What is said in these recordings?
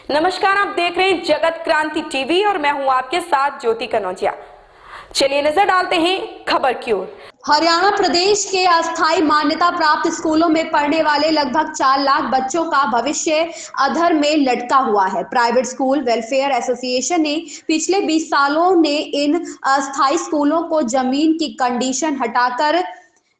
नमस्कार, आप देख रहे हैं जगत क्रांति टीवी और मैं हूं आपके साथ ज्योति कनौजिया। चलिए नजर डालते हैं खबर की ओर। हरियाणा प्रदेश के अस्थायी मान्यता प्राप्त स्कूलों में पढ़ने वाले लगभग 4 लाख बच्चों का भविष्य अधर में लटका हुआ है। प्राइवेट स्कूल वेलफेयर एसोसिएशन ने पिछले 20 सालों ने इन अस्थायी स्कूलों को जमीन की कंडीशन हटाकर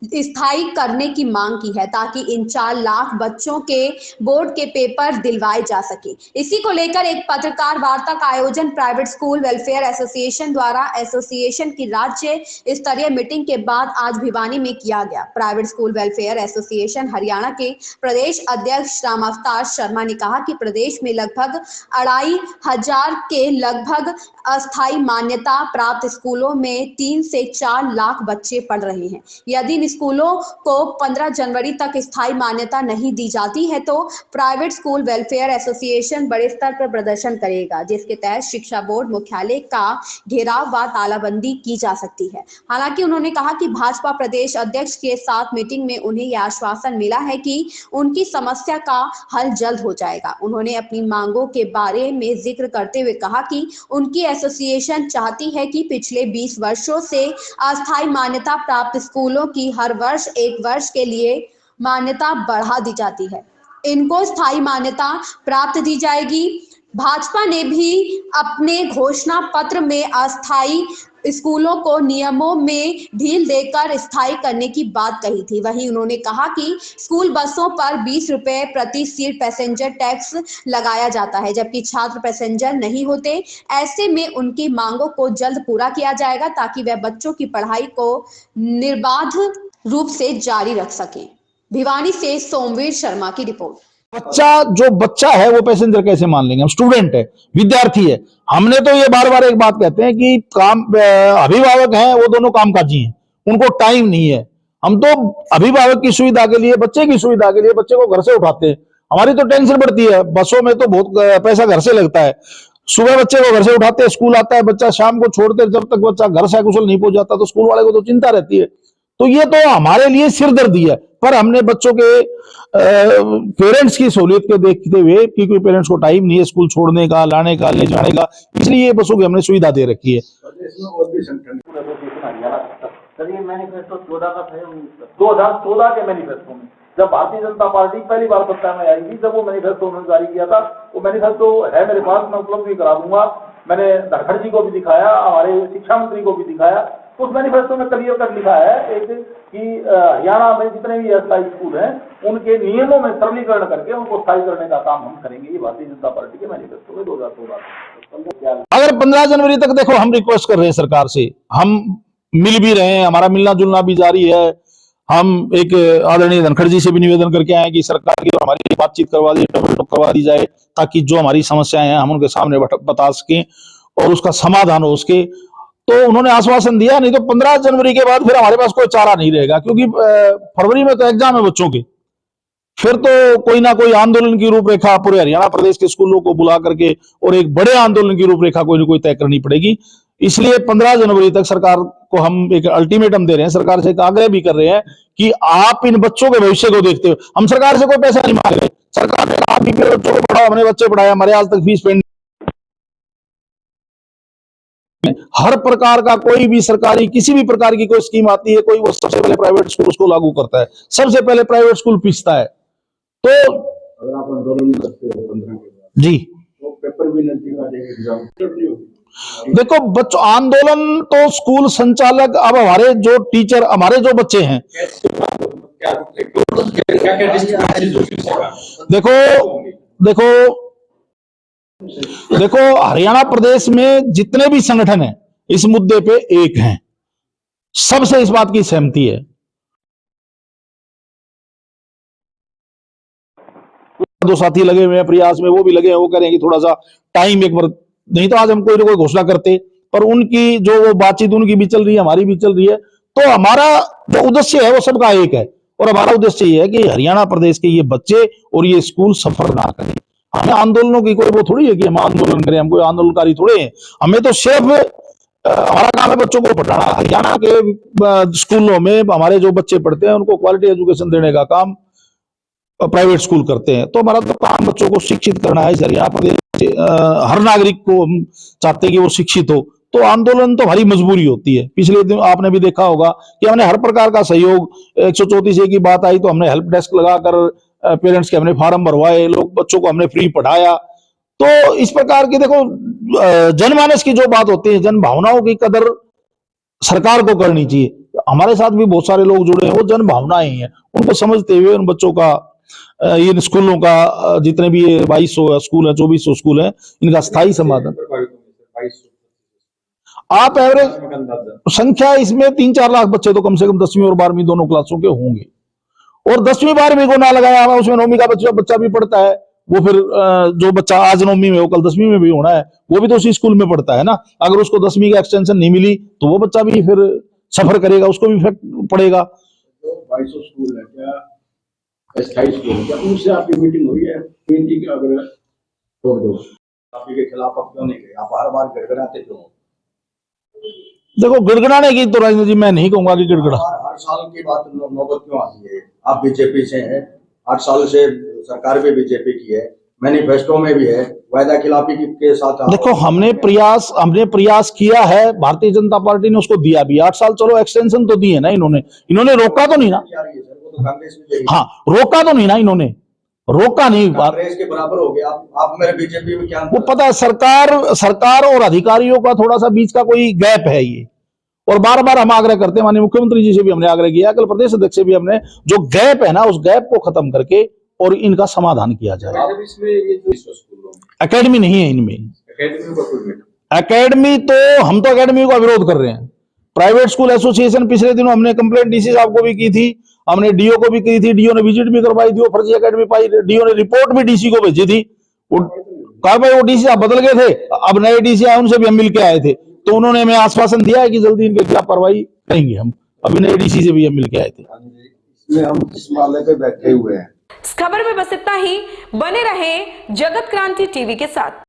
स्थायी करने की मांग की है, ताकि इन 4 लाख बच्चों के बोर्ड के पेपर दिलवाए जा सके। इसी को लेकर एक पत्रकार वार्ता का आयोजन प्राइवेट स्कूल वेलफेयर एसोसिएशन द्वारा एसोसिएशन की राज्य स्तरीय मीटिंग के बाद आज भिवानी में किया गया। Private school welfare association Haryana के प्रदेश अध्यक्ष राम अवतार शर्मा ने कहा कि प्रदेश में लगभग 2500 के लगभग अस्थायी मान्यता प्राप्त स्कूलों में 3 से 4 लाख बच्चे पढ़ रहे हैं। यदि स्कूलों को 15 जनवरी तक स्थायी मान्यता नहीं दी जाती है तो प्राइवेट स्कूल वेलफेयर एसोसिएशन बड़े स्तर पर प्रदर्शन करेगा, जिसके तहत शिक्षा बोर्ड मुख्यालय का घेराव व तालाबंदी की जा सकती है। हालांकि उन्होंने कहा कि भाजपा प्रदेश अध्यक्ष के साथ मीटिंग में उन्हें यह आश्वासन मिला है कि उनकी समस्या का हल जल्द हो जाएगा। उन्होंने अपनी मांगों के बारे में जिक्र करते हुए कहा कि उनकी एसोसिएशन चाहती है कि पिछले 20 वर्षों से अस्थायी मान्यता प्राप्त स्कूलों की हर वर्ष 1 वर्ष के लिए मान्यता बढ़ा दी जाती है, इनको स्थायी मान्यता प्राप्त दी जाएगी। भाजपा ने भी अपने घोषणा पत्र में अस्थायी स्कूलों को नियमों में ढील देकर स्थायी करने की बात कही थी। वहीं उन्होंने कहा कि स्कूल बसों पर 20 रुपए प्रति सीट पैसेंजर टैक्स लगाया जाता है, जबकि छात्र पैसेंजर नहीं होते। ऐसे में उनकी मांगों को जल्द पूरा किया जाएगा ताकि वह बच्चों की पढ़ाई को निर्बाध रूप से जारी रख सके। भिवानी से सोमवीर शर्मा की रिपोर्ट। बच्चा है वो पैसेंजर कैसे मान लेंगे? हम स्टूडेंट है, विद्यार्थी है। हमने तो ये बार बार एक बात कहते हैं कि काम अभिभावक हैं वो दोनों कामकाजी हैं, उनको टाइम नहीं है। हम तो अभिभावक की सुविधा के लिए, बच्चे की सुविधा के लिए बच्चे को घर से उठाते हैं। हमारी तो टेंशन बढ़ती है, बसों में तो बहुत पैसा घर से लगता है। सुबह बच्चे को घर से उठाते हैं, स्कूल आता है बच्चा, शाम को छोड़ते, जब तक बच्चा घर से कुशल नहीं पहुंच जाता तो स्कूल वाले को तो चिंता रहती है। तो ये तो हमारे लिए सिरदर्दी है। पर हमने बच्चों के पेरेंट्स की सहूलियत को देखते हुए कि कोई पेरेंट्स को टाइम नहीं है स्कूल छोड़ने का, लाने का, ले जाने का, इसलिए बसों की हमने सुविधा दे रखी है। मैनिफेस्टो 2014 के मैनिफेस्टो में जब भारतीय जनता पार्टी पहली बार सत्ता में आई थी, जब वो मैनिफेस्टो उन्होंने जारी किया था, वो मैनिफेस्टो है मेरे पास, मैं उपलब्ध भी करा दूंगा। मैंने धनखड़ जी को भी दिखाया, हमारे शिक्षा मंत्री को भी दिखाया। उस मैनिफेस्टो में क्लियर कट लिखा है एक कि हरियाणा में जितने भी अस्थायी स्कूल हैं उनके नियमों में सरलीकरण करके उनको स्थायी करने का काम हम करेंगे। ये भारतीय जनता पार्टी के मैनिफेस्टो में 2014। अगर 15 जनवरी तक देखो, हम रिक्वेस्ट कर रहे हैं सरकार से, हम मिल भी रहे हैं, हमारा मिलना जुलना भी जारी है। हम एक आदरणीय धनखड़ जी से भी निवेदन करके आए कि सरकार की हमारी बातचीत करवा दी जाए, ताकि जो हमारी समस्याएं हैं हम उनके सामने बता सकें और उसका समाधान हो सके। तो उन्होंने आश्वासन दिया। नहीं तो 15 जनवरी के बाद फिर हमारे पास कोई चारा नहीं रहेगा, क्योंकि फरवरी में तो एग्जाम है बच्चों के। फिर तो कोई ना कोई आंदोलन की रूपरेखा पूरे हरियाणा प्रदेश के स्कूलों को बुला करके और एक बड़े आंदोलन की रूपरेखा कोई ना कोई तय करनी पड़ेगी। इसलिए 15 जनवरी तक सरकार को हम एक अल्टीमेटम दे रहे हैं, सरकार से एक आग्रह भी कर रहे हैं कि आप इन बच्चों के भविष्य को देखते हो। हम सरकार से कोई पैसा नहीं मांग रहे। सरकार ने कहा कि मेरे बच्चों को पढ़ाओ, हमने बच्चे पढ़ाए, हमारे आज तक फीस पेंडिंग। हर प्रकार का कोई भी सरकारी किसी भी प्रकार की कोई स्कीम आती है, कोई वो सबसे पहले प्राइवेट स्कूल उसको लागू करता है, सबसे पहले प्राइवेट स्कूल पीसता है। तो अगर आप आंदोलन करते हो 15 के बाद जी, तो पेपर भी नजदीक आ जाएगा, एग्जाम देखो बच्चों, आंदोलन तो स्कूल संचालक, अब हमारे जो टीचर, हमारे जो बच्चे हैं, देखो हरियाणा प्रदेश में जितने भी संगठन हैं इस मुद्दे पे एक हैं, सबसे इस बात की सहमति है। दो साथी लगे हुए हैं प्रयास में, वो भी लगे हैं, वो करें कि थोड़ा सा टाइम एक बार, नहीं तो आज हम कोई ना कोई घोषणा करते। पर उनकी जो वो बातचीत उनकी भी चल रही है, हमारी भी चल रही है। तो हमारा जो उद्देश्य है वो सबका एक है, और हमारा उद्देश्य ये है कि हरियाणा प्रदेश के ये बच्चे और ये स्कूल सफर ना करें। हमें आंदोलनों की कोई वो थोड़ी है कि हम आंदोलन करें, हम कोई आंदोलनकारी थोड़े हैं। हमें तो सिर्फ हमारा काम है बच्चों को पढ़ाना। हरियाणा के स्कूलों में हमारे जो बच्चे पढ़ते हैं उनको क्वालिटी एजुकेशन देने का काम प्राइवेट स्कूल करते हैं। तो हमारा तो काम बच्चों को शिक्षित करना है सर। यहाँ पर हर नागरिक को हम चाहते हैं कि वो शिक्षित हो, तो आंदोलन तो हमारी मजबूरी होती है। पिछले दिन आपने भी देखा होगा कि हमने हर प्रकार का सहयोग, 134 की बात आई तो हमने हेल्प डेस्क लगाकर पेरेंट्स के हमने फार्म भरवाए, लोग बच्चों को हमने फ्री पढ़ाया। तो इस प्रकार की देखो जनमानस की जो बात होती है, जन भावनाओं की कदर सरकार को करनी चाहिए। हमारे साथ भी बहुत सारे लोग जुड़े हैं, वो जन भावनाएं हैं, उनको समझते हुए उन बच्चों का, इन स्कूलों का, जितने भी 2200 स्कूल है, 2400 स्कूल है, इनका स्थायी समाधान। आप एवरेज संख्या इसमें 3-4 लाख बच्चे तो कम से कम 10वीं और 12वीं दोनों क्लासों के होंगे। और 10वीं 12वीं को ना लगाया हुआ, उसमें 9वीं का बच्चा भी पढ़ता है, वो फिर जो बच्चा आज 9वीं में हो कल 10वीं में भी होना है, वो भी तो उसी स्कूल में पढ़ता है ना। अगर उसको 10वीं का एक्सटेंशन नहीं मिली तो वो बच्चा भी फिर सफर करेगा, उसको भी इफेक्ट पड़ेगा। 2200 स्कूल है, क्या स्थायी स्कूल है, क्या उनसे आपकी मीटिंग हुई है? की अगर छोड़ दो, आपके के खिलाफ आप क्यों नहीं गए? आप हर बार गड़गड़ाते क्यों? देखो, गिड़गिड़ाने की तो राजनीति मैं नहीं कहूंगा कि गिड़गिड़ा। हर साल की बात नौबत क्यों आती है? आप बीजेपी से हैं, 8 साल से सरकार भी बीजेपी की है, मैनिफेस्टो में भी है, वायदा खिलाफी के साथ। देखो, हमने प्रयास किया है, भारतीय जनता पार्टी ने उसको दिया भी 8 साल। चलो एक्सटेंशन तो दी है ना इन्होंने रोका तो नहीं ना। हाँ, रोका तो नहीं ना, इन्होंने रोका नहीं। कांग्रेस के बराबर हो गया। आप मेरे बीजेपी में क्या? वो पता है, सरकार और अधिकारियों का थोड़ा सा बीच का कोई गैप है ये। और बार बार हम आग्रह करते हैं, माननीय मुख्यमंत्री जी से भी हमने आग्रह किया, कल प्रदेश अध्यक्ष से भी हमने, जो गैप है ना उस गैप को खत्म करके और इनका समाधान किया जाए। एकेडमी नहीं है इनमें। एकेडमी तो हम तो एकेडमी का विरोध कर रहे हैं। प्राइवेट स्कूल एसोसिएशन, पिछले दिनों हमने कंप्लेंट डीसी साहब को भी की थी, हमने डीओ को भी की थी, डीओ ने विजिट भी करवाई थी, वो फर्जी एकेडमी पाई, डीओ ने रिपोर्ट भी डीसी को भेजी थी। कहा भाई वो डीसी साहब बदल गए थे, अब नए डीसी आए, उनसे भी हम मिलकर आए थे, तो उन्होंने हमें आश्वासन दिया है कि जल्दी इनके खिलाफ कार्रवाई करेंगे। हम अभी नए डीसी से भी हम मिलकर आए थे। इसमें हम इस मामले पे बैठे हुए हैं। इस खबर में बस इतना ही। बने रहे जगत क्रांति टीवी के साथ।